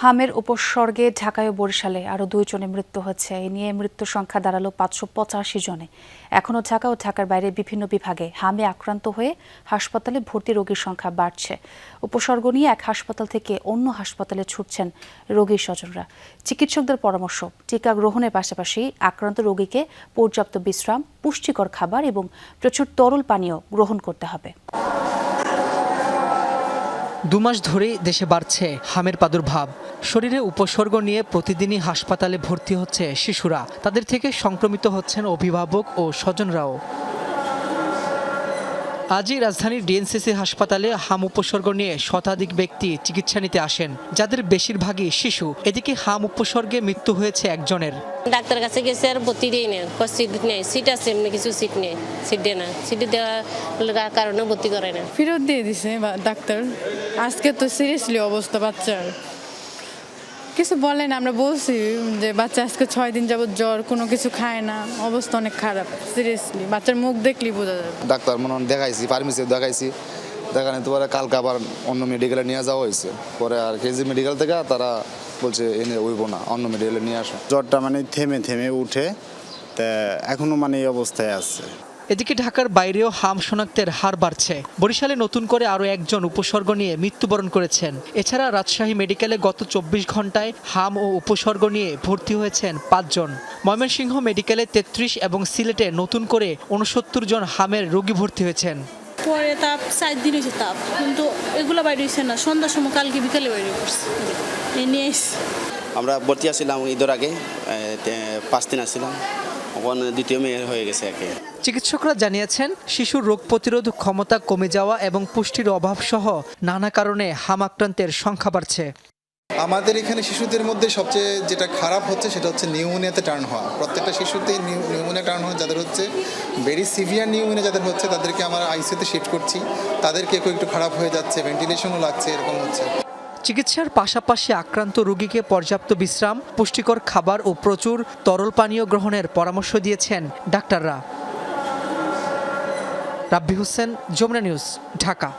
হামের উপসর্গে ঢাকায় ও বরিশালে আরও 2 জনের মৃত্যু হচ্ছে। এ নিয়ে মৃত্যুর সংখ্যা দাঁড়ালো 585 জনে। এখনও ঢাকা ও ঢাকার বাইরে বিভিন্ন বিভাগে হামে আক্রান্ত হয়ে হাসপাতালে ভর্তি রোগীর সংখ্যা বাড়ছে। উপসর্গ নিয়ে এক হাসপাতাল থেকে অন্য হাসপাতালে ছুটছেন রোগীর স্বজনরা। চিকিৎসকদের পরামর্শ, টিকা গ্রহণের পাশাপাশি আক্রান্ত রোগীকে পর্যাপ্ত বিশ্রাম, পুষ্টিকর খাবার এবং প্রচুর তরল পানীয় গ্রহণ করতে হবে। 2 মাস ধরেই দেশে বাড়ছে হামের প্রাদুর্ভাব। শরীরে উপসর্গ নিয়ে প্রতিদিনই হাসপাতালে ভর্তি হচ্ছে শিশুরা। তাদের থেকে সংক্রমিত হচ্ছেন অভিভাবক ও স্বজনরাও। আজই রাজধানীর ডিএনসিসি হাসপাতালে হাম উপসর্গ নিয়ে শতাধিক ব্যক্তি চিকিৎসা নিতে আসেন, যাদের বেশিরভাগই শিশু। এদিকে হাম উপসর্গে মৃত্যু হয়েছে একজনের। ডাক্তার কাছে গেছে আর ভর্তি দেয় না, সিট নেই, সিট আছে এমনি কিছু সিট নেই, সিট দেয় না, সিট দেওয়ার কারণে ভর্তি করে না। ফেরত দিয়ে দিছে ডাক্তার। আজকে তো সিরিয়াসলি অবস্থা বাচ্চার, কিছু বলে না। আমরা বলছি যে বাচ্চা আজকে 6 দিন যাবত জ্বর, কোনো কিছু খায় না, অবস্থা অনেক খারাপ। সিরিয়াসলি বাচ্চার মুখ দেখলেই বোঝা যাবে। ডাক্তার মনে দেখাইছি, ফার্মেসি দেখাইছি, দেখানো তো পরে কালকে আবার অন্য মেডিকেলে নিয়ে যাওয়া হয়েছে। পরে আর কেজি মেডিকেল থেকে তারা বলছে এনে হইব না, অন্য মেডিকেলে নিয়ে আসো। জ্বরটা থেমে থেমে উঠে, তা এখনো এই অবস্থায় আছে। এদিকে ঢাকার বাইরেও হাম শনাক্তের হার বাড়ছে। বরিশালে নতুন করে আরও একজন উপসর্গ নিয়ে মৃত্যুবরণ করেছেন। এছাড়া রাজশাহী মেডিকেলে গত 24 ঘন্টায় হাম ও উপসর্গ নিয়ে ভর্তি হয়েছেন 5 জন। ময়মনসিংহ মেডিকেলে 33 এবং সিলেটে নতুন করে 69 জন হামের রোগী ভর্তি হয়েছেন। পরে তাপ 4 দিন হয়েছে তাপ, কিন্তু এগুলো বাইরে হয়েছে না। সন্ধ্যার সময় কালকে বিকালে বাইরে করছে। আমরা ভর্তি আসছিলাম ঈদের আগে, 5 দিন আসছিলাম, এখন দ্বিতীয় মেয়ে হয়ে গেছে একে। চিকিৎসকরা জানিয়েছেন, শিশুর রোগ প্রতিরোধ ক্ষমতা কমে যাওয়া এবং পুষ্টির অভাব সহ নানা কারণে হাম আক্রান্তের সংখ্যা বাড়ছে। আমাদের এখানে শিশুদের মধ্যে সবচেয়ে যেটা খারাপ হচ্ছে সেটা হচ্ছে নিউমোনিয়াতে টার্ন হওয়া। প্রত্যেকটা শিশুতেই নিউমোনিয়া টার্ন হওয়া, যাদের হচ্ছে ভেরি সিভিয়ার নিউমোনিয়া যাদের হচ্ছে তাদেরকে আমরা আইসিইউতে শিফট করছি। তাদেরকে একটু খারাপ হয়ে যাচ্ছে, ভেন্টিলেশনও লাগছে, এরকম হচ্ছে। চিকিৎসার পাশাপাশি আক্রান্ত রোগীকে পর্যাপ্ত বিশ্রাম, পুষ্টিকর খাবার ও প্রচুর তরল পানীয় গ্রহণের পরামর্শ দিয়েছেন ডাক্তাররা। রাব্বি হোসেন, যমুনা নিউজ, ঢাকা।